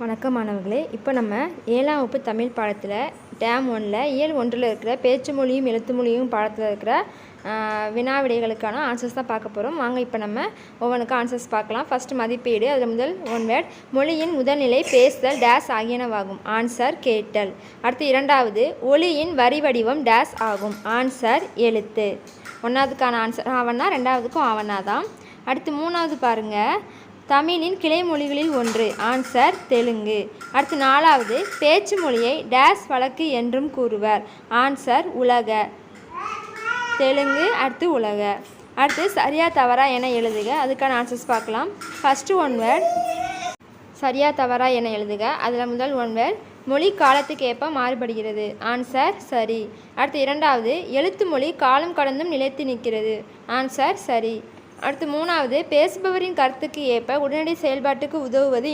வணக்கம் மாணவர்களே. இப்போ நம்ம 7ஆம் வகுப்பு தமிழ் பாடத்தில் டேம் 1ல் இயல் 1ல் இருக்கிற பேச்சு மொழியும் எழுத்து மொழியும் பாடத்தில் இருக்கிற வினா விடைகளுக்கான ஆன்சர்ஸ் தான் பார்க்க போகிறோம். வாங்க இப்போ நம்ம ஒவ்வொன்றுக்கும் ஆன்சர்ஸ் பார்க்கலாம். ஃபஸ்ட்டு மதிப்பீடு. அதில் முதல் ஒன் வேர்ட், மொழியின் முதல்நிலை பேசுதல் டேஸ் ஆகியனவாகும். ஆன்சர் கேட்டல். அடுத்து இரண்டாவது, ஒலியின் வரி வடிவம் டேஸ் ஆகும். ஆன்சர் எழுத்து. ஒன்றாவதுக்கான ஆன்சர் ஆவண்ணா, ரெண்டாவதுக்கும் ஆவண்ணா தான். அடுத்து மூணாவது பாருங்கள், தமிழின் கிளை மொழிகளில் ஒன்று. ஆன்சர் தெலுங்கு. அடுத்து நாலாவது, பேச்சு மொழியை டேஸ் வழக்கு என்றும் கூறுவர். ஆன்சர் உலக. தெலுங்கு, அடுத்து உலக. அடுத்து சரியா தவறா என எழுதுக. அதுக்கான ஆன்சர்ஸ் பார்க்கலாம். ஃபஸ்ட்டு ஒன் வேர்ட், சரியா தவறா என எழுதுக. அதில் முதல் ஒன் வேர்ட், மொழி காலத்துக்கு ஏற்ப மாறுபடுகிறது. ஆன்சர் சரி. அடுத்து இரண்டாவது, எழுத்து மொழி காலம் கடந்தும் நிலைத்து நிற்கிறது. ஆன்சர் சரி. அடுத்து மூணாவது, பேசுபவரின் கருத்துக்கு ஏற்ப உடனடி செயல்பாட்டுக்கு உதவுவது